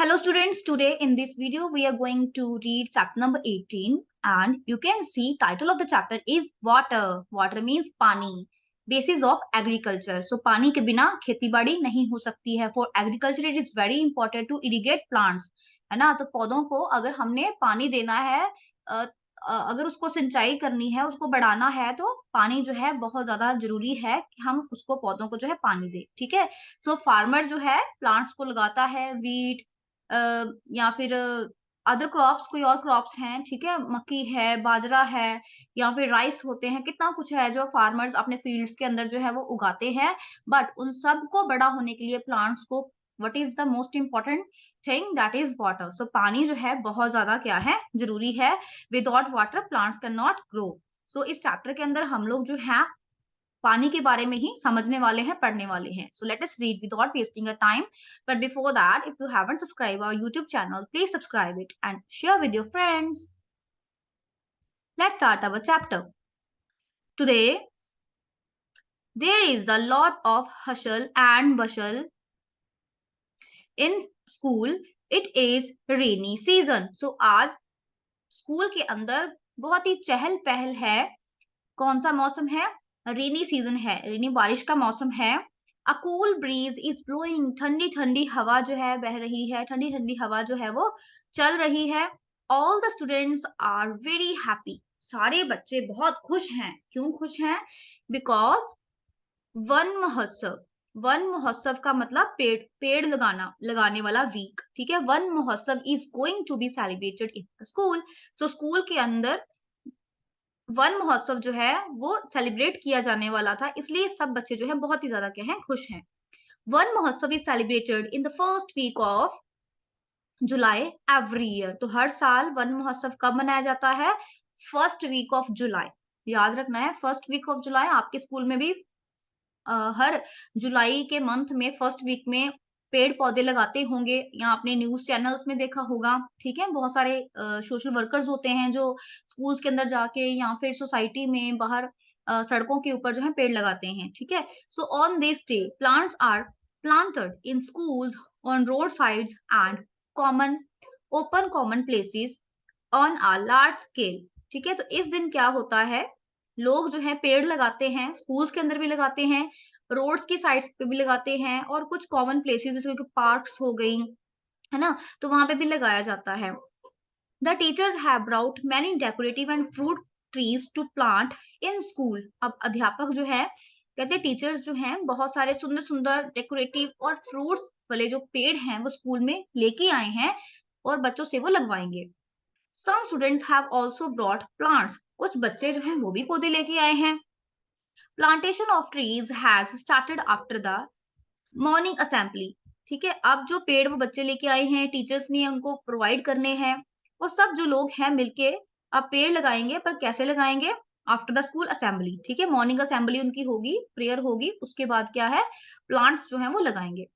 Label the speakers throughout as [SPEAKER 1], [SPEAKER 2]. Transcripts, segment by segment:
[SPEAKER 1] Hello students, today in this video we are going to read chapter number 18 and you can see title of the chapter is water. Water means पानी. Basis of agriculture. So पानी के बिना खेती बाड़ी नहीं हो सकती है. For agriculture it is very important to irrigate plants. है ना. तो पौधों को अगर हमने पानी देना है अगर उसको सिंचाई करनी है, उसको बढ़ाना है तो पानी जो है बहुत ज्यादा जरूरी है कि हम उसको पौधों को जो है पानी दे. ठीक है. सो फार्मर जो है प्लांट्स को लगाता है. वीट या फिर अदर क्रॉप्स कोई और क्रॉप्स हैं. ठीक है. मक्की है, बाजरा है या फिर राइस होते हैं. कितना कुछ है जो फार्मर्स अपने फील्ड्स के अंदर जो है वो उगाते हैं. बट उन सबको बड़ा होने के लिए प्लांट्स को what is the most important thing that is water. So पानी जो है बहुत ज्यादा क्या है जरूरी है. Without water plants can not grow. So इस चैप्टर के अंदर हम लोग जो है पानी के बारे में ही समझने वाले हैं, पढ़ने वाले हैं. So let us read without wasting a time. But before that if you haven't subscribe our YouTube channel please subscribe it and share with your friends. Let's start our chapter. Today there is a lot of hustle and bustle in school. It is rainy season. So आज school के अंदर बहुत ही चहल पहल है. कौन सा मौसम है? रेनी सीजन है. रेनी बारिश का मौसम है. A cool bridge is blowing. ठंडी ठंडी हवा जो है बह रही है. ठंडी ठंडी हवा जो है वो चल रही है. All the students are very happy. सारे बच्चे बहुत खुश हैं. क्यों खुश हैं? बिकॉज वन महोत्सव. वन महोत्सव का मतलब पेड़ लगाने वाला वीक. ठीक है. Van Mahotsav is going to be celebrated in school. So school के अंदर वन महोत्सव जो है वो सेलिब्रेट किया जाने वाला था, इसलिए सब बच्चे जो है बहुत ही ज्यादा क्या है खुश हैं. Van Mahotsav is celebrated in the first week of July every year. तो हर साल वन महोत्सव कब मनाया जाता है? First week of July. याद रखना है फर्स्ट वीक ऑफ जुलाई. आपके स्कूल में भी हर जुलाई के मंथ में फर्स्ट वीक में पेड़ पौधे लगाते होंगे या आपने न्यूज चैनल्स में देखा होगा. ठीक है. बहुत सारे सोशल वर्कर्स होते हैं जो स्कूल्स के अंदर जाके या फिर सोसाइटी में बाहर सड़कों के ऊपर जो है पेड़ लगाते हैं. ठीक है. So on this day plants are planted in schools on roadsides and common open common places on a large scale. ठीक है. तो इस दिन क्या होता है? लोग जो है पेड़ लगाते हैं. स्कूल्स के अंदर भी लगाते हैं, रोड्स की साइड्स पे भी लगाते हैं और कुछ कॉमन प्लेसेस जैसे कि पार्क्स हो गई, है ना, तो वहां पे भी लगाया जाता है. The teachers have brought many decorative and fruit trees to plant in school. अब अध्यापक जो है कहते हैं टीचर्स जो हैं बहुत सारे सुंदर सुंदर डेकोरेटिव और फ्रूट्स वाले जो पेड़ हैं वो स्कूल में लेके आए हैं और बच्चों से वो लगवाएंगे. Some students have also brought plants. कुछ बच्चे जो हैं वो भी पौधे लेके आए हैं. Plantation of trees has started after the morning assembly. ठीक है. अब जो पेड़ वो बच्चे लेके आए हैं, टीचर्स ने उनको प्रोवाइड करने हैं, वो सब जो लोग हैं मिलके अब पेड़ लगाएंगे. पर कैसे लगाएंगे? After the school assembly. ठीक है. मॉर्निंग असेंबली उनकी होगी, प्रेयर होगी, उसके बाद क्या है प्लांट्स जो है वो लगाएंगे.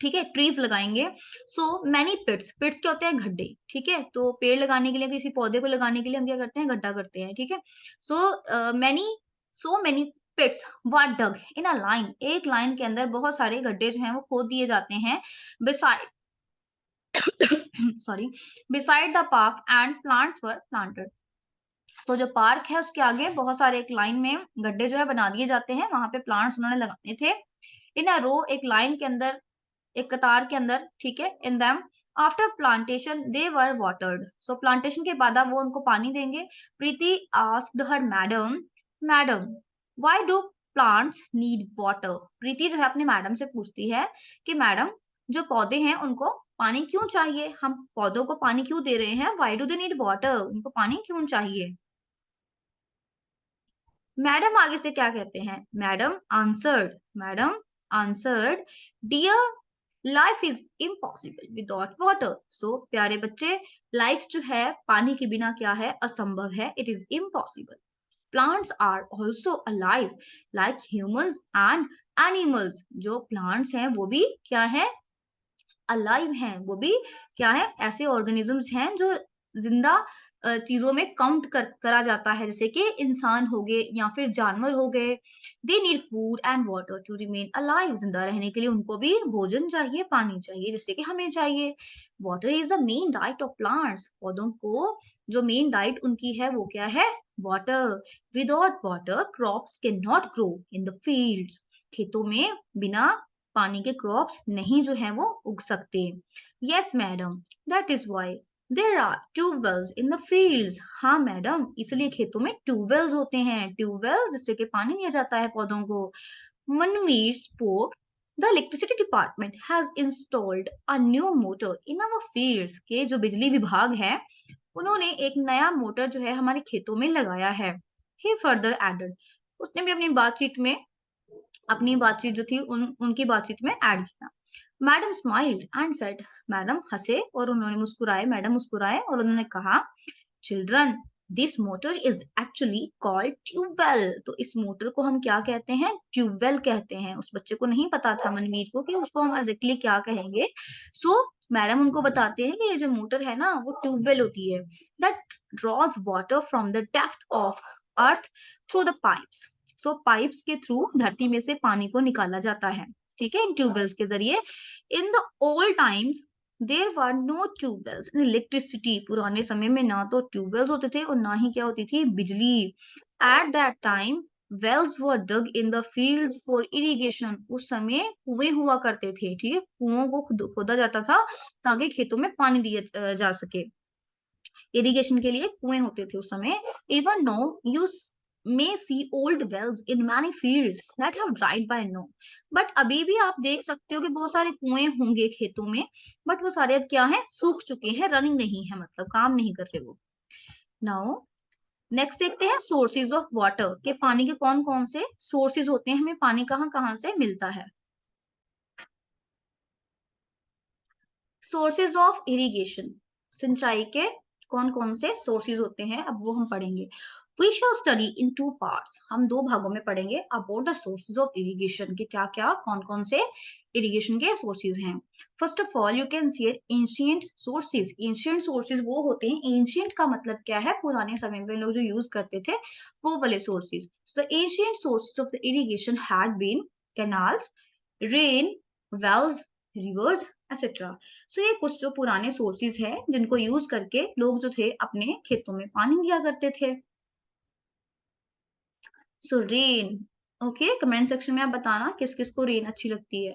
[SPEAKER 1] ठीक है. ट्रीज लगाएंगे. सो मैनी पिट्स. पिट्स क्या होते हैं? गड्ढे. ठीक है. तो पेड़ लगाने के लिए, किसी पौधे को लगाने के लिए हम क्या करते हैं? गड्ढा करते हैं. ठीक है. So many pits were dug in a line. एक लाइन के अंदर बहुत सारे गड्ढे जो हैं वो खोद दिए जाते हैं. Beside sorry beside the park and plants were planted. तो जो पार्क है उसके आगे बहुत सारे एक लाइन में गड्ढे जो है बना दिए जाते हैं. वहां पे प्लांट्स उन्होंने लगाने थे. इन अ रो, एक लाइन के अंदर, एक कतार के अंदर. ठीक है. In them after plantation they were watered. So plantation के बाद अब वो उनको पानी देंगे. Preeti asked her madam, madam why do plants need water. Preeti जो है अपनी मैडम से पूछती है कि मैडम जो पौधे हैं उनको पानी क्यों चाहिए? हम पौधों को पानी क्यों दे रहे हैं? Why do they need water. उनको पानी क्यों चाहिए? मैडम आगे से क्या कहते हैं? Madam answered dear life is impossible without water. So प्यारे बच्चे, लाइफ जो है पानी के बिना क्या है? असंभव है. It is impossible. Plants are also alive like humans and animals. जो प्लांट्स हैं वो भी क्या है? अलाइव हैं. वो भी क्या है? ऐसे ऑर्गेनिजम्स हैं जो जिंदा चीजों में काउंट करा जाता है, जैसे कि इंसान हो गए या फिर जानवर हो गए। They need food and water to remain alive, जिंदा रहने के लिए उनको भी भोजन चाहिए, पानी चाहिए, जैसे कि हमें चाहिए। Water is the main diet of plants, पौधों को जो मेन डाइट उनकी है वो क्या है? Water. Without water crops can not grow in the fields, खेतों में बिना पानी के क्रॉप्स नहीं जो है वो उग सकते। Yes madam, that is why there are tubewells in the fields. हाँ मैडम, इसलिए खेतों में ट्यूबवेल्स होते हैं, ट्यूबवेल्स जिससे कि पानी दिया जाता है पौधों को। Manveer spoke, the electricity department has installed a new motor in our fields, के जो बिजली विभाग है उन्होंने एक नया मोटर जो है हमारे खेतों में लगाया है। ही फर्दर एडेड, उसने भी अपनी बातचीत जो थी उनकी बातचीत में ऐड किया। Madam smiled and said, madam हंसे और उन्होंने मुस्कुराए, मैडम मुस्कुराए और उन्होंने कहा, children this motor is actually called tubewell. तो इस मोटर को हम क्या कहते हैं? ट्यूबवेल कहते हैं। उस बच्चे को नहीं पता था मनवीर को कि उसको हम एग्जैक्टली क्या कहेंगे। सो मैडम उनको बताते हैं कि ये जो मोटर है ना वो ट्यूबवेल होती है, that draws water from the depth of earth through the pipes. So pipes के थ्रू धरती में से पानी को निकाला जाता है, ठीक है, इन ट्यूबवेल्स के जरिए। In the old times there were no tubewells in electricity, पुराने समय में ना तो ट्यूबवेल्स होते थे और ना ही क्या होती थी? बिजली। At that time wells were dug in the fields for irrigation, उस समय कुएं हुआ करते थे, ठीक है, कुओं को खोदा जाता था ताकि खेतों में पानी दिया जा सके। इरिगेशन के लिए कुएं होते थे उस समय। Even now you may see old wells in many fields that have dried by now, but अभी भी आप देख सकते हो कि बहुत सारे कुएं होंगे खेतों में, बट वो सारे अब क्या है? सूख चुके हैं, रनिंग नहीं है, मतलब काम नहीं कर रहे वो। नाउ नेक्स्ट देखते हैं सोर्सेज ऑफ वाटर, के पानी के कौन कौन से सोर्सेज होते हैं, हमें पानी कहाँ कहाँ से मिलता है। सोर्सेज ऑफ इरिगेशन, सिंचाई के कौन कौन से सोर्सेज होते हैं, अब वो हम पढ़ेंगे। We shall study in two parts, हम दो भागों में पढ़ेंगे about the sources of irrigation, के क्या क्या कौन कौन से इरिगेशन के सोर्सेज हैं। First of all you can C ancient sources. Ancient sources वो होते हैं, एंशिएंट का मतलब क्या है? पुराने समय में लोग जो यूज करते थे वो वाले sources. So the ancient sources of the irrigation had been canals, rain, wells, rivers etcetera. So ये कुछ जो पुराने सोर्सेज हैं जिनको यूज करके लोग जो थे अपने खेतों में पानी दिया करते थे। सो रेन, ओके, कमेंट सेक्शन में आप बताना किस किस को रेन अच्छी लगती है।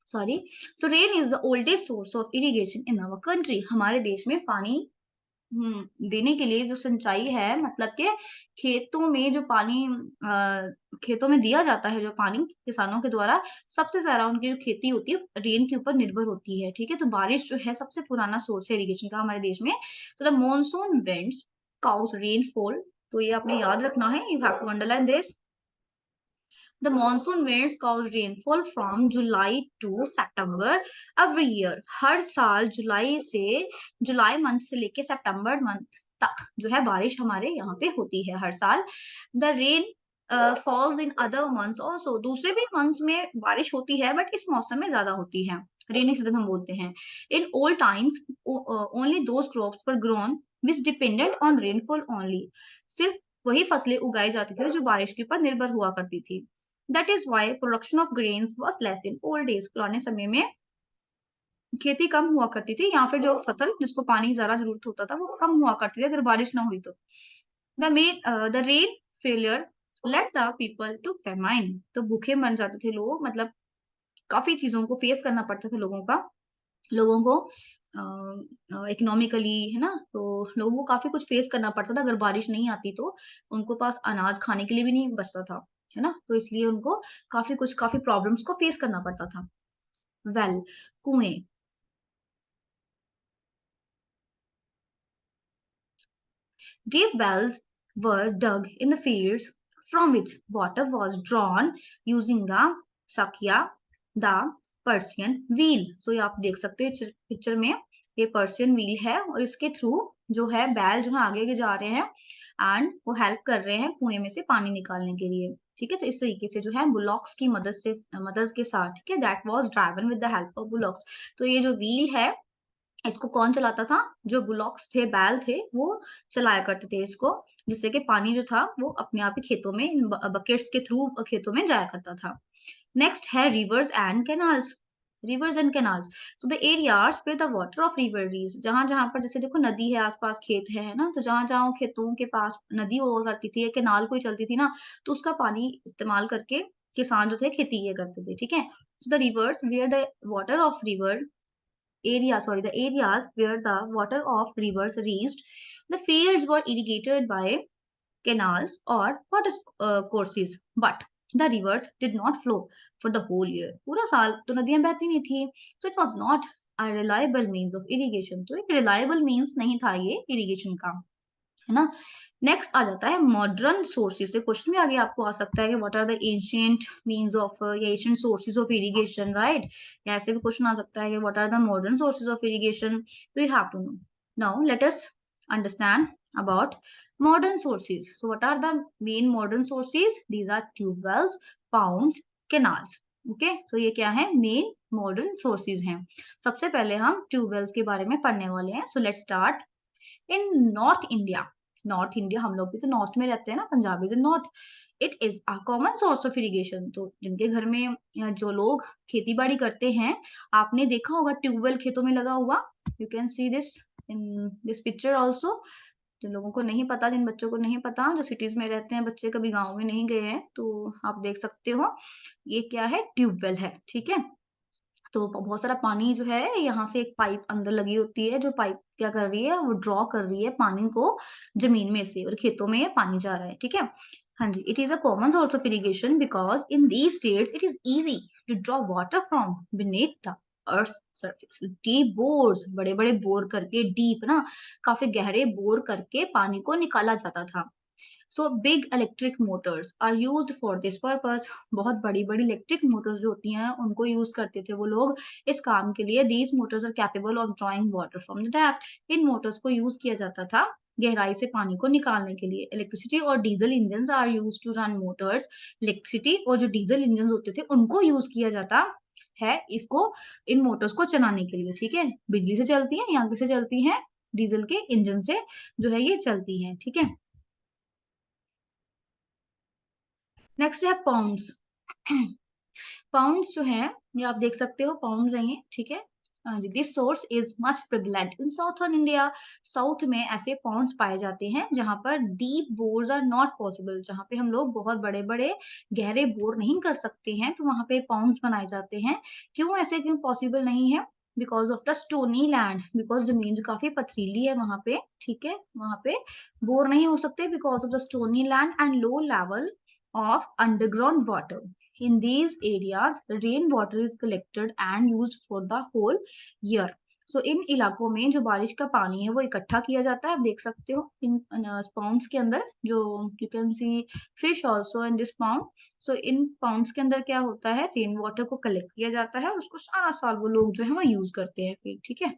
[SPEAKER 1] Sorry. So rain is the oldest source of irrigation in our country, हमारे देश में पानी देने के लिए जो सिंचाई है, मतलब कि खेतों में जो पानी खेतों में दिया जाता है, जो पानी किसानों के द्वारा, सबसे ज्यादा उनकी जो खेती होती है रेन के ऊपर निर्भर होती है, ठीक है। तो बारिश जो है सबसे पुराना सोर्स है इरिगेशन का हमारे देश में। तो the monsoon winds cause rainfall, तो ये आपने याद रखना है, you have to underline this. The monsoon winds cause rainfall from July to September every year. हर साल जुलाई मंथ से लेके सितंबर मंथ तक जो है बारिश हमारे यहाँ पे होती है हर साल। The rain falls in other months also. दूसरे भी मंथ्स में बारिश होती है बट इस मौसम में ज्यादा होती है, रेनी सीजन हम बोलते हैं। In old times only those crops were grown which depended on rainfall only. सिर्फ वही फसलें उगाई जाती थी जो बारिश के ऊपर निर्भर हुआ करती थी। That is why production of grains was less in old days, पुराने समय में खेती कम हुआ करती थी, या फिर जो फसल जिसको पानी ज्यादा जरूरत होता था वो कम हुआ करती थी अगर बारिश ना हुई तो। The rain failure led the people to famine, तो भूखे मर जाते थे लोग, मतलब काफी चीजों को फेस करना पड़ता था लोगों को इकोनॉमिकली, है ना, तो लोगों को काफी कुछ फेस करना पड़ता था, अगर बारिश नहीं आती तो उनको पास अनाज खाने के लिए भी नहीं बचता था, है ना, तो इसलिए उनको काफी प्रॉब्लम्स को फेस करना पड़ता था। वेल, कुएं, deep wells were dug in the fields from which water was drawn using the sakya, the Persian wheel। so ये आप देख सकते हो पिक्चर में, ये पर्शियन व्हील है और इसके थ्रू जो है बैल जो है आगे के जा रहे हैं, एंड वो हेल्प कर रहे हैं कुएं में से पानी निकालने के लिए। ठीक है, तो इस तरीके से जो है बुलॉक्स की मदद के साथ, ठीक है, that was driven with the help of bullocks. तो ये जो व्हील है इसको कौन चलाता था? जो बुलॉक्स थे, बैल थे, वो चलाया करते थे इसको, जिससे कि पानी जो था वो अपने आप ही खेतों में इन बकेट्स के थ्रू खेतों में जाया करता था। नेक्स्ट है rivers and canals. Rivers and canals, so the areas where the water of river reach, जहां जहां पर जैसे देखो नदी है, आसपास खेत है ना, तो जहां जहां खेतों के पास नदी हुआ करती थी या कैनाल कोई चलती थी ना, तो उसका पानी इस्तेमाल करके किसान जो थे खेती किया करते थे। ठीक है, so the rivers where the water of river the areas where the water of rivers reached, the fields were irrigated by canals or water courses, but the rivers did not flow for the whole year. पूरा साल तो नदियां बहती नहीं थी, so it was not a reliable means of irrigation. तो एक reliable means नहीं था ये irrigation का, है ना। नेक्स्ट आ जाता है मॉडर्न सोर्सेज से। क्वेश्चन भी आगे आपको आ सकता है कि what are the ancient means of या ancient sources of irrigation, right. या ऐसे भी क्वेश्चन आ सकता है कि what are the modern sources of irrigation, तो you have to know. Now let us understand about modern sources. So what are the main modern sources? These are tube wells, ponds, canals. Okay, so ये क्या है? Main modern sources हैं। सबसे पहले हम tube wells के बारे में पढ़ने वाले हैं। So let's start in north India. North India, हम लोग भी तो नॉर्थ में रहते हैं ना, Punjab is in north. It is a common source of irrigation. तो जिनके घर में जो लोग खेती बाड़ी करते हैं, आपने देखा होगा ट्यूबवेल खेतों में लगा हुआ। You can see this in this picture also. जिन लोगों को नहीं पता, जिन बच्चों को नहीं पता, जो सिटीज में रहते हैं बच्चे, कभी गाँव में नहीं गए हैं, तो आप देख सकते हो ये क्या है? ट्यूबवेल है। ठीक है, तो बहुत सारा पानी जो है यहाँ से एक पाइप अंदर लगी होती है, जो पाइप क्या कर रही है, वो ड्रॉ कर रही है पानी को जमीन में से, और खेतों में ये पानी जा रहा है। ठीक है, हाँ जी, it is a common source of irrigation because in these states it is easy to draw water from beneath the earth surface. Deep bores, बड़े बड़े बोर करके, डीप ना, काफी गहरे बोर करके पानी को निकाला जाता था। So big electric motors are used for this purpose. बहुत बड़ी बड़ी इलेक्ट्रिक मोटर्स जो होती हैं उनको यूज करते थे वो लोग इस काम के लिए। These motors are capable of drawing water from the depth. इन मोटर्स को यूज किया जाता था गहराई से पानी को निकालने के लिए। इलेक्ट्रिसिटी और diesel engine are use to run motors. Electricity और जो डीजल इंजन होते थे उनको यूज किया जाता है इसको, इन मोटर्स को चलाने के लिए। ठीक है, बिजली से चलती है, यहाँ किसे चलती है? डीजल के इंजन से जो है ये चलती है। ठीक है, नेक्स्ट है पाउंड्स। पाउंड्स जो है ये आप देख सकते हो, पाउंड्स है ये। ठीक है, हाँ जी, this source is much prevalent in southern India. South में ऐसे पाउंड्स पाए जाते हैं जहां पर deep bores are not possible, जहां पे हम लोग बहुत बड़े बड़े गहरे बोर नहीं कर सकते हैं, तो वहां पे पाउंड्स बनाए जाते हैं। क्यों ऐसे, क्यों पॉसिबल नहीं है? Because of the stony land, because जमीन जो काफी पथरीली है वहां पे। ठीक है, वहां पे बोर नहीं हो सकते because of the stony land and low level of underground water. In these areas, rainwater is collected and used for the whole year. So इन इलाकों में जो बारिश का पानी है वो इकट्ठा किया जाता है। आप देख सकते हो इन पाउंड्स के अंदर, जो you can C fish also in this pound. So in pounds के अंदर क्या होता है? रेन वाटर को कलेक्ट किया जाता है और उसको सारा साल वो लोग जो है वो यूज करते हैं फिर। ठीक है,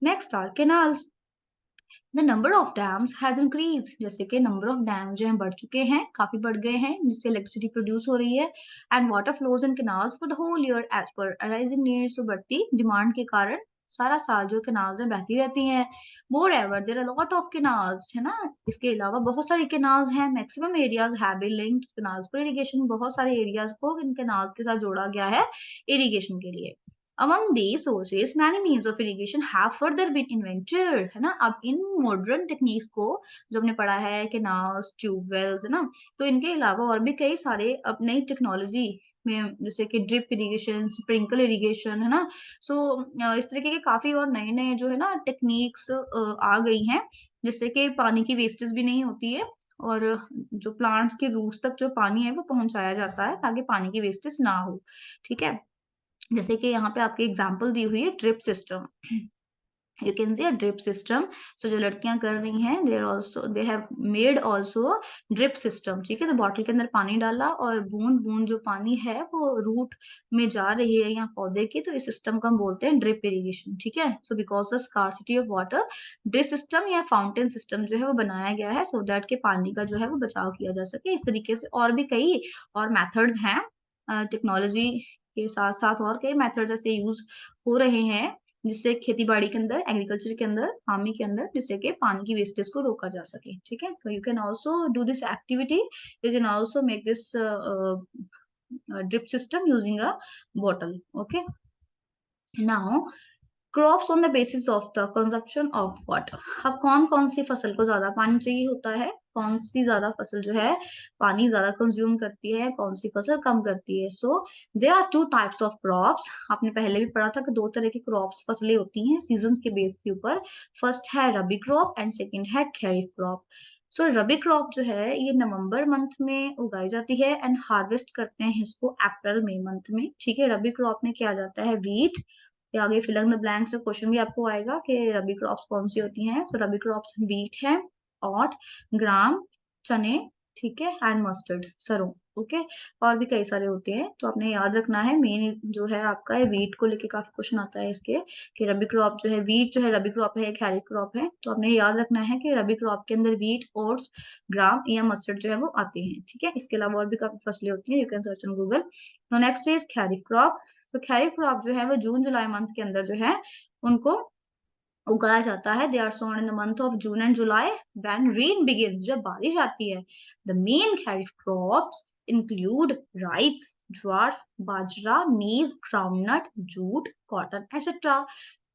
[SPEAKER 1] next are canals. The number of dams has increase, जैसे कि नंबर ऑफ डैम जो है बढ़ चुके हैं, काफी बढ़ गए हैं, जिससे इलेक्ट्रिसिटी प्रोड्यूस हो रही है। And water flows in canals for the whole year as per arising needs. तो बढ़ती डिमांड के कारण सारा साल जो कैनाल्स है बहती रहती हैं। More ever there are lot of canals, है ना। इसके अलावा बहुत सारी कैनाल्स हैं। Maximum areas have been linked canals for irrigation. बहुत सारे एरियाज को इन कैनाल्स के साथ जोड़ा गया है इरिगेशन के लिए। Among these sources, many means of irrigation have further been invented, है ना। अब इन मॉडर्न टेक्निक्स को जो हमने पढ़ा है, कैनाल्स, ट्यूबवेल्स, है ना, तो इनके अलावा और भी कई सारे अब नई टेक्नोलॉजी में, जैसे कि ड्रिप इरिगेशन, स्प्रिंकल इरिगेशन, है ना। सो इस तरीके के काफी और नए नए जो है ना टेक्निक्स आ गई हैं, जिससे कि पानी की वेस्टेज भी नहीं होती है, और जो प्लांट्स के रूट्स तक जो पानी है वो पहुंचाया जाता है ताकि पानी की वेस्टेज ना हो। ठीक है, जैसे कि यहाँ पे आपकी एग्जांपल दी हुई है drip system, You can see a drip system. So जो लड़कियां कर रही हैं they have made also drip system. ठीक है, तो बॉटल के अंदर पानी डाला और बूंद बूंद जो पानी है वो रूट में जा रही है या पौधे की, तो इस सिस्टम को हम बोलते हैं ड्रिप इरिगेशन. ठीक है, so because the scarcity of water, drip system या फाउंटेन सिस्टम जो है वो बनाया गया है सो दैट के पानी का जो है वो बचाव किया जा सके. इस तरीके से और भी कई और मेथड्स हैं. टेक्नोलॉजी के साथ साथ और कई मेथड्स ऐसे यूज हो रहे हैं जिससे खेती बाड़ी के अंदर, एग्रीकल्चर के अंदर, फार्मिंग के अंदर, जिससे कि पानी की वेस्टेज को रोका जा सके. ठीक है, तो you can also do this activity. You can also make this drip system using a bottle. Okay, now crops on the basis of the consumption of water. अब कौन कौन सी फसल को ज्यादा पानी चाहिए होता है, कौन सी ज्यादा फसल जो है पानी ज्यादा कंज्यूम करती है, कौन सी फसल कम करती है. So there are two types of crops. आपने पहले भी पढ़ा था कि दो तरह की क्रॉप्स फसलें होती हैं सीजन्स के बेस के ऊपर. फर्स्ट है रबी क्रॉप एंड सेकेंड है खरीफ क्रॉप. सो रबी क्रॉप जो है ये नवंबर मंथ में उगाई जाती है एंड हार्वेस्ट करते हैं इसको अप्रैल मई मंथ में. ठीक है, रबी क्रॉप में क्या जाता है, वीट. ये आगे फिल इन द ब्लैंक्स से क्वेश्चन भी आपको आएगा कि रबी क्रॉप्स कौन सी होती हैं. सो रबी क्रॉप्स वीट है, ऑट, ग्राम, चने, ठीक है, एंड मस्टर्ड, सरों. ओके, और भी कई सारे होते हैं, तो आपने याद रखना है. मेन जो है आपका है वीट को लेके काफी क्वेश्चन आता है इसके, कि रबी क्रॉप जो है, वीट जो है रबी क्रॉप है, खैरिफ क्रॉप है. तो आपने याद रखना है कि रबी क्रॉप के अंदर वीट, ओट्स, ग्राम या मस्टर्ड जो है वो आते हैं. ठीक है, इसके अलावा और भी काफी फसलें होती हैं. You can search on Google. Next is kharif crop. तो खैरिफ क्रॉप जो है वो जून जुलाई मंथ के अंदर जो है उनको उगाया जाता है. They are sown in the month of June and July when rain begins, जब बारिश आती है. The main kharif crops include rice, jowar, bajra, maize, groundnut, jute, cotton etcetera.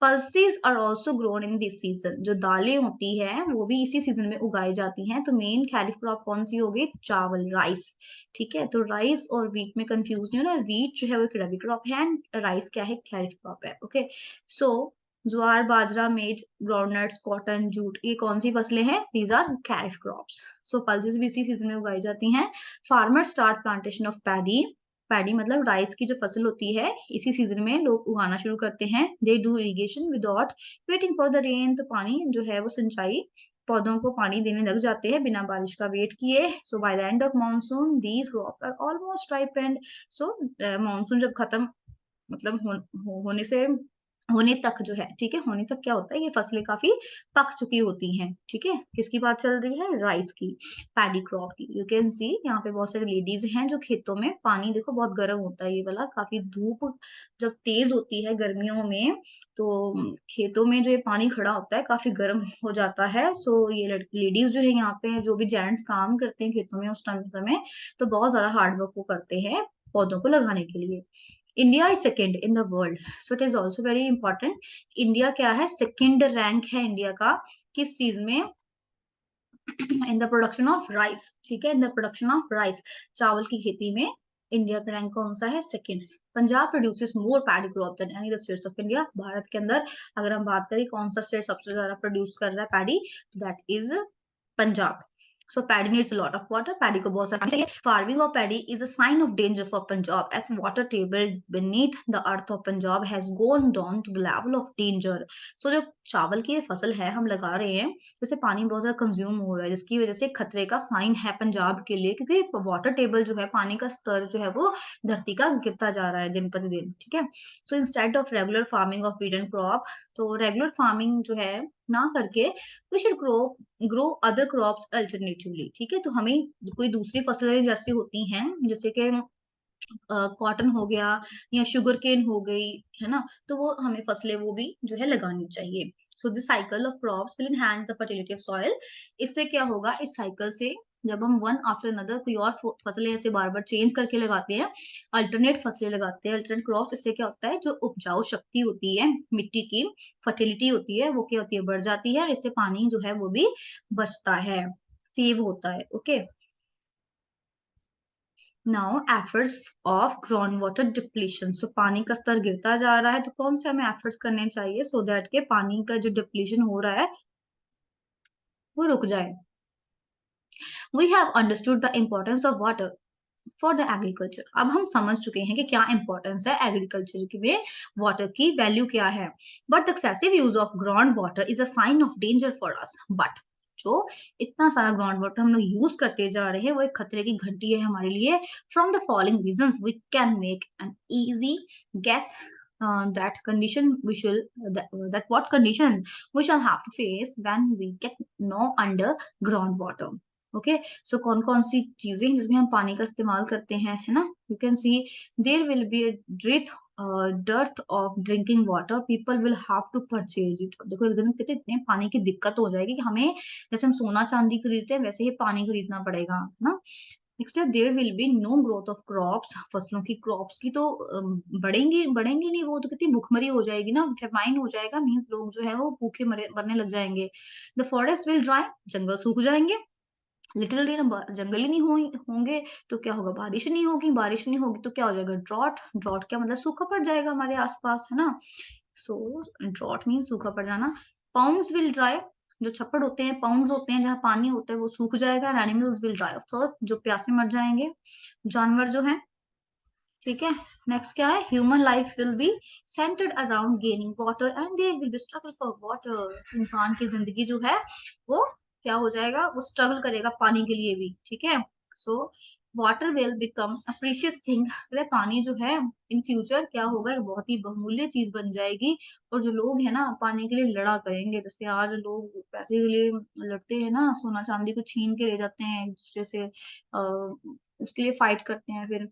[SPEAKER 1] Pulses are also grown in this season. जो दालें होती हैं वो भी इसी सीजन में उगाई जाती हैं. तो मेन खैरिफ क्रॉप कौन सी होगी, चावल, राइस. ठीक है, तो राइस और वीट में कंफ्यूज नहीं होना. वीट जो है वो एक रबी क्रॉप है एंड राइस क्या है, खैरिफ क्रॉप है. ओके, सो ज्वार, बाजरा, मेज, ग्राउंडनट्स, कॉटन, जूट, ये कौन सी फसलें हैं, these are kharif crops. So pulses भी इसी सीजन में उगाई जाती हैं. Farmer start plantation of paddy. Paddy मतलब राइस की जो फसल होती है इसी सीजन में लोग उगाना शुरू करते हैं. They do irrigation without waiting for the rain. तो पानी जो है वो सिंचाई, पौधों को पानी देने लग जाते हैं बिना बारिश का वेट किए. So by the end of monsoon these crop are almost ripened. So monsoon जब खत्म, मतलब होने से होने तक जो है, ठीक है, होने तक क्या होता है, ये फसलें काफी पक चुकी होती हैं. ठीक है, किसकी बात चल रही है, राइस की, पैडी क्रॉप की. यू कैन सी यहाँ पे बहुत सारे लेडीज हैं जो खेतों में, पानी देखो बहुत गर्म होता है ये वाला, काफी धूप जब तेज होती है गर्मियों में तो खेतों में जो ये पानी खड़ा होता है काफी गर्म हो जाता है. सो ये लेडीज जो है यहाँ पे, जो भी जेंट्स काम करते हैं खेतों में उस टाइम में, तो बहुत ज्यादा हार्ड वर्क वो करते हैं पौधों को लगाने के लिए. India is second in the world. So it is also very important. India क्या है, सेकेंड रैंक है इंडिया का किस चीज में, in the production of rice. ठीक है, in the production of rice, चावल की खेती में इंडिया का रैंक कौन सा है, second. Punjab produces more paddy crop than any other states of India. Bharat के अंदर अगर हम बात करें कौन सा स्टेट सबसे ज्यादा प्रोड्यूस कर रहा है पैडी, तो that is Punjab. So paddy needs a lot of water. Paddy को बहुत सारा पानी चाहिए. Farming of paddy is a sign of danger for Punjab as water table beneath the earth of Punjab has gone down to the level of danger. So जो चावल की फसल है हम लगा रहे हैं, जैसे पानी बहुत ज्यादा कंज्यूम हो रहा है, जिसकी वजह से खतरे का साइन है पंजाब के लिए, क्योंकि वाटर टेबल जो है, पानी का स्तर जो है वो धरती का गिरता जा रहा है दिन प्रतिदिन. ठीक है, so instead of regular farming of wheat and crop, तो रेगुलर फार्मिंग जो है ना करके we should grow other crops alternatively. ठीक है, तो हमें कोई दूसरी फसलें जैसी होती हैं, जैसे कि कॉटन हो गया या शुगर केन हो गई, है ना, तो वो हमें फसलें वो भी जो है लगानी चाहिए. So this cycle of crops will enhance the fertility of soil. इससे क्या होगा, इस साइकिल से जब हम वन आफ्टर अनदर कोई और फसलें ऐसे बार बार चेंज करके लगाते हैं, अल्टरनेट फसलें लगाते हैं, अल्टरनेट क्रॉप, इससे क्या होता है, जो उपजाऊ शक्ति होती है मिट्टी की, फर्टिलिटी होती है, वो क्या होती है, बढ़ जाती है. और इससे पानी जो है वो भी बचता है, सेव होता है. Okay, now efforts of ground water depletion. So पानी का स्तर गिरता जा रहा है, तो कौन से हमें एफर्ट्स करने चाहिए सो दैट के पानी का जो डिप्लीशन हो रहा है वो रुक जाए. We have understood the importance of water. For the agriculture. अब हम समझ चुके हैं कि क्या इंपॉर्टेंस है एग्रीकल्चर की में, वाटर की वैल्यू क्या है। But excessive use of ground water is a sign of danger for us. But जो इतना सारा ग्राउंड वाटर हम लोग यूज करते जा रहे हैं वो एक खतरे की घंटी है हमारे लिए। From the following reasons we can make an easy guess that condition we shall that what conditions we shall have to face when we get no underground water. Okay, so कौन कौन सी चीजें हैं जिसमें हम पानी का इस्तेमाल करते हैं, है ना। You can see there will be dearth dearth of drinking water, people will have to purchase it. देखो एक दिन कहते इतने पानी की दिक्कत हो जाएगी कि हमें, जैसे हम सोना चांदी खरीदते हैं वैसे ही पानी खरीदना पड़ेगा, है ना। नेक्स्ट है there will be no growth of crops, फसलों की क्रॉप्स की तो बढ़ेंगी बढ़ेंगी नहीं, वो तो कितनी भुखमरी हो जाएगी ना, फेमाइन हो जाएगा, मीन्स लोग जो है वो भूखे मरे मरने लग जाएंगे। द फॉरेस्ट विल ड्राई, जंगल सूख जाएंगे। लिटरली ना जंगल ही नहीं होंगे तो क्या होगा, बारिश नहीं होगी, बारिश नहीं होगी तो क्या हो जाएगा, ड्रॉट। ड्रॉट क्या मतलब, सूखा पड़ जाएगा हमारे आसपास, है ना। सो ड्रॉट मीन सूखा पड़ जाना। पाउंड्स विल ड्राई, जो छप्पड़ होते हैं, पाउंड्स होते हैं जहाँ पानी होता है वो सूख जाएगा। Animals will dry of thirst, जो प्यासे मर जाएंगे जानवर जो है, ठीक है। नेक्स्ट क्या है, human life will be centred around gaining water and there will be struggle for water. इंसान की जिंदगी जो है वो क्या हो जाएगा, वो स्ट्रगल करेगा पानी के लिए भी, ठीक है। So water will become a precious thing, पानी जो है इन फ्यूचर क्या होगा, एक बहुत ही बहुमूल्य चीज बन जाएगी। और जो लोग है ना पानी के लिए लड़ा करेंगे, जैसे आज लोग पैसे के लिए लड़ते हैं ना, सोना चांदी को छीन के ले जाते हैं एक दूसरे से, उसके लिए फाइट करते हैं फिर।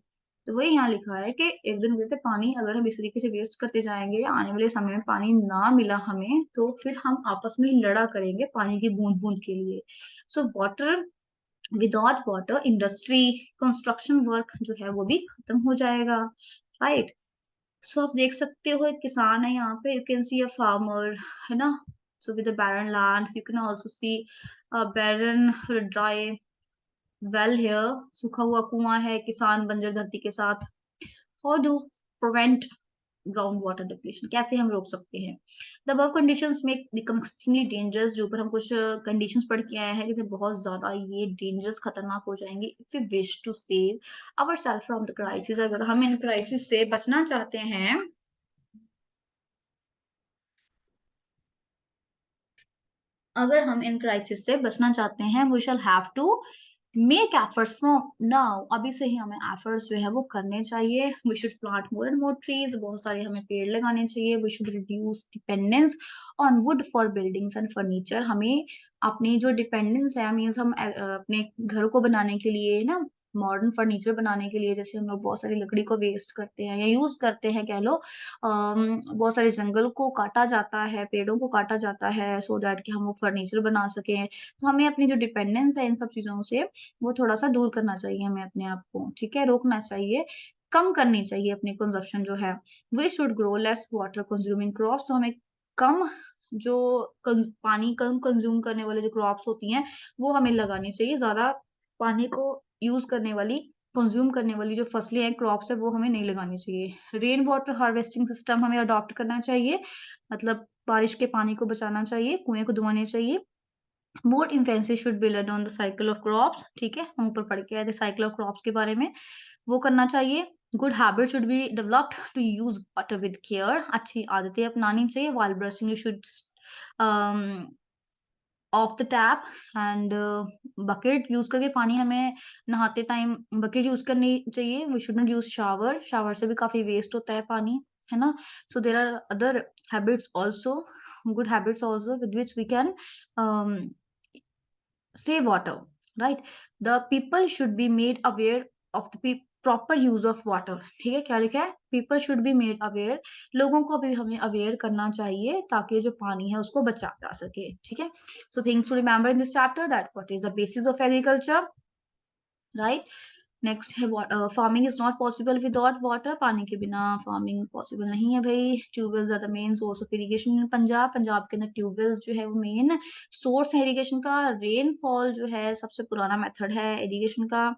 [SPEAKER 1] तो वही यहाँ लिखा है कि एक दिन कहते पानी अगर हम इस तरीके से वेस्ट करते जाएंगे, आने वाले समय में पानी ना मिला हमें तो फिर हम आपस में ही लड़ा करेंगे पानी की बूंद बूंद के लिए। So water, without water industry, construction work जो है वो भी खत्म हो जाएगा, राइट। सो आप देख सकते हो एक किसान है यहाँ पे, you can C a farmer, है ना। So with a barren land you can also see a barren dry well here, सूखा हुआ कुआं है, किसान बंजर धरती के साथ। How do prevent ground water depletion, कैसे हम रोक सकते हैं। The above conditions make become extremely dangerous, जो ऊपर हम कुछ कंडीशंस पढ़ के आए हैं कि बहुत ज्यादा ये डेंजरस खतरनाक हो जाएंगे। If we wish to save our self from the crisis, अगर हम इन क्राइसिस से बचना चाहते हैं, अगर हम इन क्राइसिस से बचना चाहते हैं, we shall have to make efforts from now, अभी से ही हमें एफर्ट्स जो है वो करने चाहिए। We should plant more and more trees, बहुत सारे हमें पेड़ लगाने चाहिए। We should reduce dependence on wood for buildings and furniture, हमें अपनी जो डिपेंडेंस है, मीन्स हम अपने घर को बनाने के लिए ना, मॉडर्न फर्नीचर बनाने के लिए, जैसे हम लोग बहुत सारी लकड़ी को वेस्ट करते हैं या यूज करते हैं कह लो, बहुत सारे जंगल को काटा जाता है, पेड़ों को काटा जाता है सो दैट कि हम वो फर्नीचर बना सकें। तो हमें अपनी जो डिपेंडेंस है इन सब चीजों से वो थोड़ा-सा दूर करना चाहिए हमें अपने आप को, ठीक है? रोकना चाहिए, कम करनी चाहिए अपनी कंज़प्शन जो है। We should grow less water consuming crops, तो हमें कम जो पानी कम कंज्यूम करने वाले जो क्रॉप्स होती हैं, वो हमें लगानी चाहिए। ज़्यादा पानी को यूज़ करने वाली, कंज्यूम करने वाली जो फसलें हैं, क्रॉप्स हैं, वो हमें नहीं लगानी चाहिए। रेन वाटर हार्वेस्टिंग सिस्टम हमें अडॉप्ट करना चाहिए, मतलब बारिश के पानी को बचाना चाहिए, कुएँ खुदवाने चाहिए। मोर emphasis should be laid on the cycle of crops, ठीक है, हम ऊपर पढ़ के आए थे साइकिल ऑफ क्रॉप्स के बारे में, वो करना चाहिए। Good habit should be developed to use water with care, अच्छी आदतें अपनानी चाहिए। while brushing you should off the tap and bucket use करके पानी हमें नहाते टाइम बकेट यूज करनी चाहिए। We should not use shower, shower से भी काफी वेस्ट होता है पानी, है ना। So there are other habits also, good habits also with which we can save water, right? The people should be made aware of the proper use of water, ठीक है, क्या लिखा है, people should be made aware, लोगों को भी हमें aware करना चाहिए ताकि जो पानी है उसको बचा जा सके, ठीक है। So things to remember in this chapter, that what is the basis of agriculture, right? Next है farming is not possible without water, पानी के बिना फार्मिंग पॉसिबल नहीं है भाई। Tubewells are the main source of irrigation in Punjab, Punjab के अंदर tubewells जो है वो मेन सोर्स है इरिगेशन का। रेनफॉल जो है सबसे पुराना मेथड है इरिगेशन का।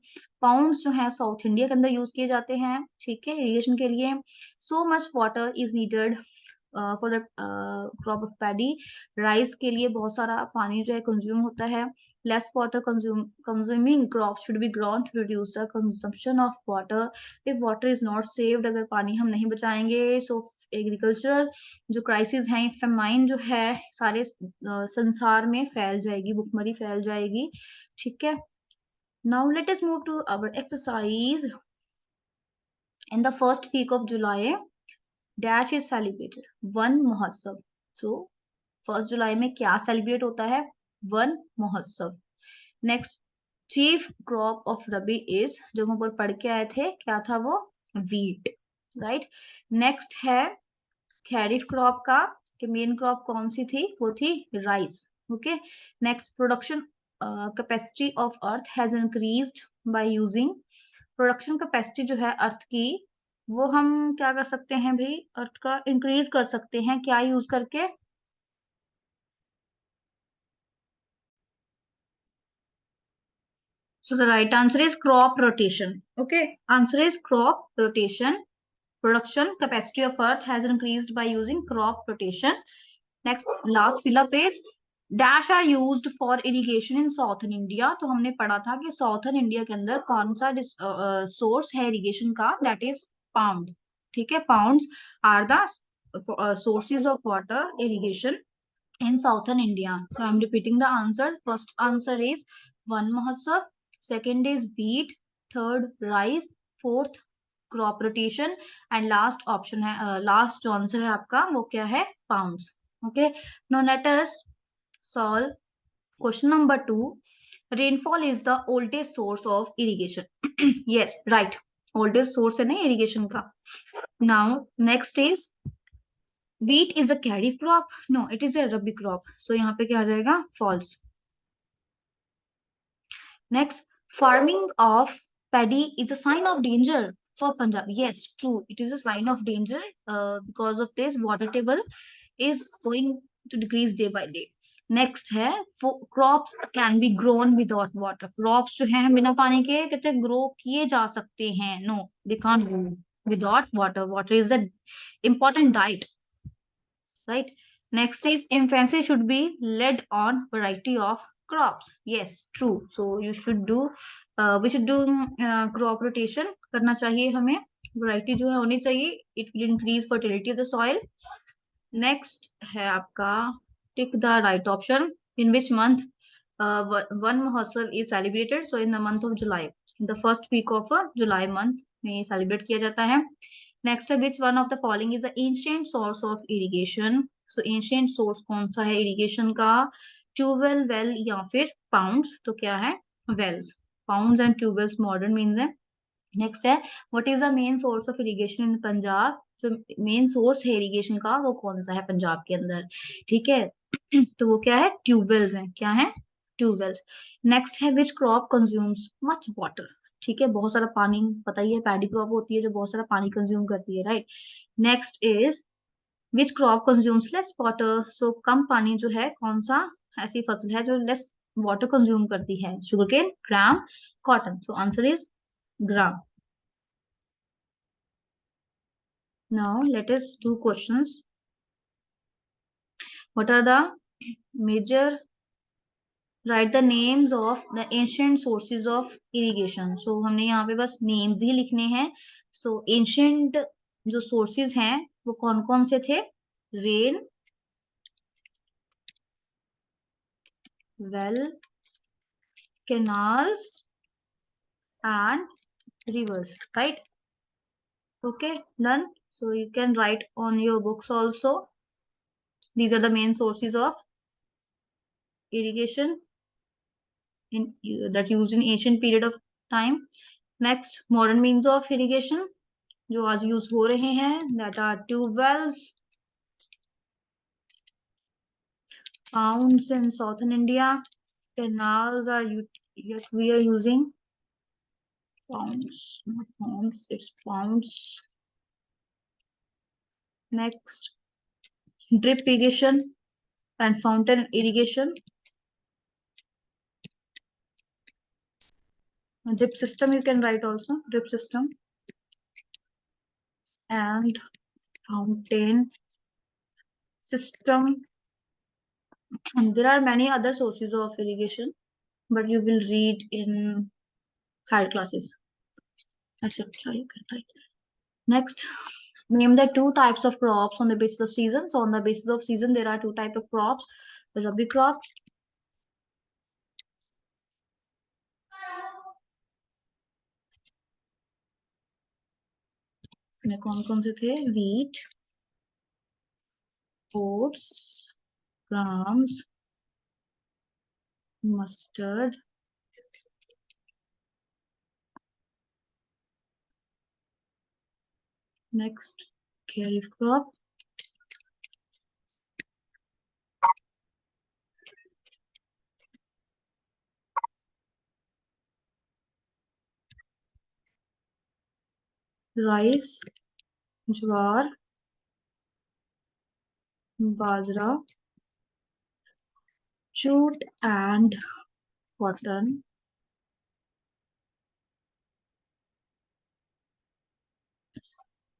[SPEAKER 1] पाउंड्स जो है साउथ इंडिया के अंदर यूज किए जाते हैं, ठीक है, इरिगेशन के लिए। So much water is needed for the crop of paddy, rice के लिए बहुत सारा पानी जो है कंज्यूम होता है. Less water consuming crop should be grown to reduce the consumption of water. If water is not saved, अगर पानी हम नहीं बचाएंगे, सो एग्रीकल्चरल जो क्राइसिस हैं, फेमाइन जो है सारे संसार में फैल जाएगी, भुखमरी फैल जाएगी. ठीक है. Now let us move to our exercise. In the first week of July dash is celebrated, Van Mahotsav. So 1 जुलाई में क्या सेलिब्रेट होता है? वन महोत्सव. Next, chief crop of rabi is, जो हम ऊपर पढ़ के आए थे, क्या था वो? वीट. राइट. नेक्स्ट है खैरिफ क्रॉप का, कि मेन क्रॉप कौन सी थी? वो थी rice. Okay. Next, production capacity of earth has increased by using. Production capacity जो है अर्थ की, वो हम क्या कर सकते हैं भाई? अर्थ का इंक्रीज कर सकते हैं, क्या यूज करके? So the right answer is crop rotation. Okay, answer is crop rotation. Production capacity of earth has increased by using crop rotation. Next, last fill up is dash are used for irrigation in southern India. तो हमने पढ़ा था कि southern India के अंदर कौन सा source है irrigation का? That is pound. ठीक है, pounds are the sources of water irrigation in southern India. So I'm repeating the answers. First answer is Van Mahotsav. Second is wheat. Third rice. Fourth crop rotation. And last option है, last जो answer है आपका वो क्या है? Pounds. Okay. Now let us solve question number 2. Rainfall is the oldest source of irrigation. Yes, right. Oldest source है ना irrigation का. Now next is wheat is a kharif crop. No, it is a rabi crop. So यहाँ पे क्या आ जाएगा? False. Next, farming of paddy is a sign of danger for Punjab. Yes, true. It is a sign of danger. Because of this, water table is going to decrease day by day. Next है crops can be grown without water. Crops जो हैं बिना पानी के कहते grow किए जा सकते हैं. No, they can't grow without water. Water is a important diet. Right. Next is infancy should be led on variety of crops. Yes, true. So you should do we should do crop rotation करना चाहिए हमें. variety जो है होनी चाहिए. It will increase fertility of the soil. Next है आपका tick the right option. In which month one mahotsav is celebrated? So in the month of July. In the first week of July month में celebrate किया जाता है. Next है which one of the following is the ancient source of irrigation. So ancient source कौन सा है irrigation का? Tubewell, well या फिर पाउंड्स. तो क्या है? Wells. Ponds and tubewells modern means है. नेक्स्ट है what is the main source of irrigation in Punjab. जो मेन सोर्स है इरिगेशन का वो कौन सा है पंजाब के अंदर? ठीक है. तो वो क्या है? ट्यूबवेल्स है. क्या है? ट्यूबवेल्स. नेक्स्ट है विच क्रॉप कंज्यूम्स मच वाटर. ठीक है, बहुत सारा पानी. पता ही है पैडी क्रॉप होती है जो बहुत सारा पानी कंज्यूम करती है. Right. Next is which crop consumes less water. So कम पानी जो है, कौन सा ऐसी फसल है जो लेस वाटर कंज्यूम करती है? Sugarcane, gram, cotton. So answer is gram. Now let us do questions. What are the major? Write the names of the ancient sources of irrigation. So हमने यहाँ पे बस names ही लिखने हैं. So ancient जो sources हैं वो कौन कौन से थे? Rain, well, canals and rivers. Right? Okay, done. So you can write on your books also. These are the main sources of irrigation in that used in ancient period of time. Next, modern means of irrigation जो आज use हो रहे हैं, that are tubewells, ponds in southern India, canals are yet we are using ponds, not ponds, it's ponds. Next, drip irrigation and fountain irrigation. Drip system you can write also, drip system and fountain system. And there are many other sources of irrigation, but you will read in higher classes, etc. You can write. Next, name the two types of crops on the basis of season. So on the basis of season, there are two types of crops. The Rabi crop, इसमें कौन कौन से थे? Wheat, oats, grams, mustard, next kharif crop, rice, jowar, bajra, jute and cotton.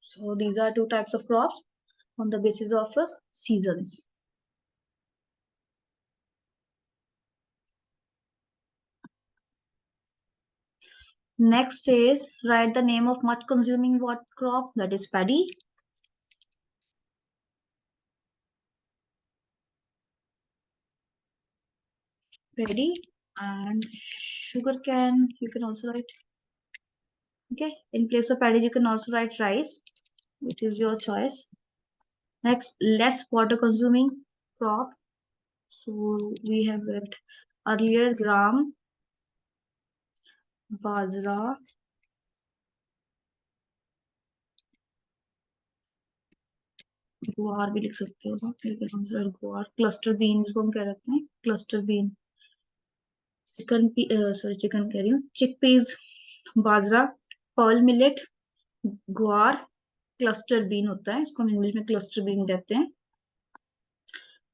[SPEAKER 1] So these are two types of crops on the basis of seasons. Next is write the name of much consuming what crop, that is paddy. Paddy and sugar cane. You can also write. Okay, in place of paddy, you can also write rice. It is your choice. Next, less water consuming crop. So we have read earlier gram, bajra, गुआर भी लिख सकते हो ना, गुआर, cluster bean जिसको हम कह रहे हैं, क्लस्टर बीन, चिकन कह रही हूँ, चिकपीस, बाजरा, पर्ल मिलेट, गुआर, क्लस्टर बीन होता है, इसको हम इंग्लिश में क्लस्टर बीन कहते हैं.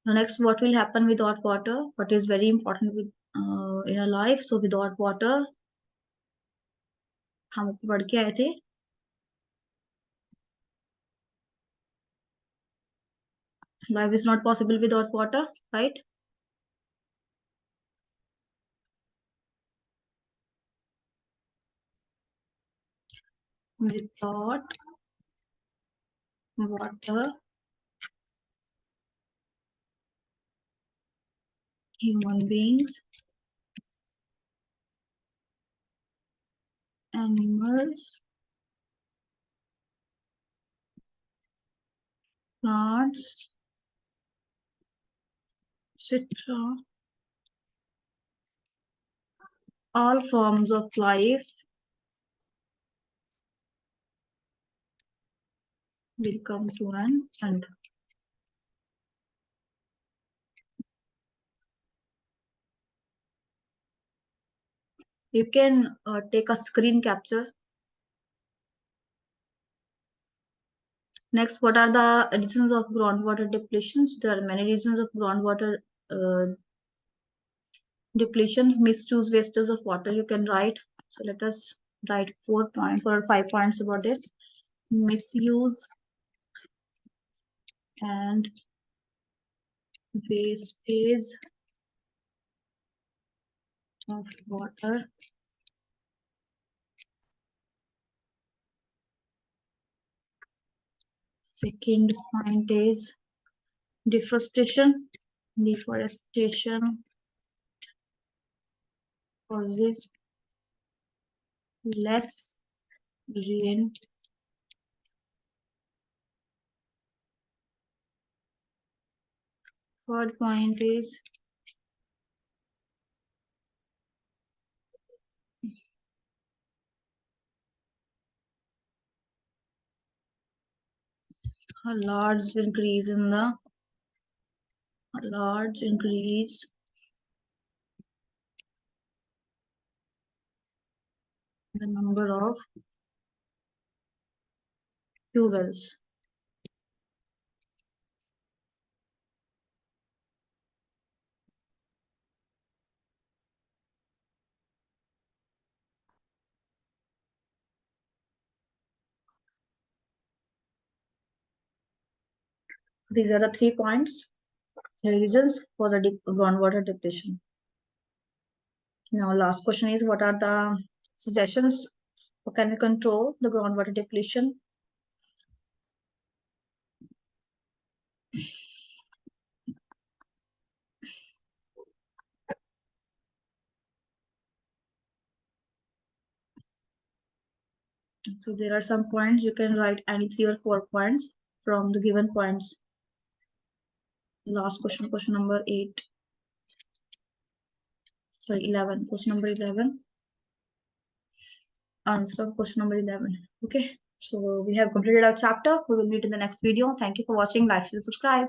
[SPEAKER 1] Next, what will happen without water? What is very important with in our life? So without water, हम पढ़ के आए थे. Life is not possible without water, right? Without water, human beings, animals, plants, etc. All forms of life will come to an end. You can take a screen capture. Next, what are the reasons of groundwater depletion? There are many reasons of groundwater depletion. Misuse, wastage of water. You can write. So let us write 4 points or 5 points about this. Misuse and wastage of water. Second point is deforestation. Deforestation causes less rain. Third point is a large increase in the number of fuels. These are the 3 points, reasons for the groundwater depletion. Now, last question is, what are the suggestions? How can we control the groundwater depletion? So there are some points. You can write any 3 or 4 points from the given points. Last question, question number 8. Sorry, 11. Question number 11. Answer of question number 11. Okay. So we have completed our chapter. We will meet in the next video. Thank you for watching. Like, share, subscribe.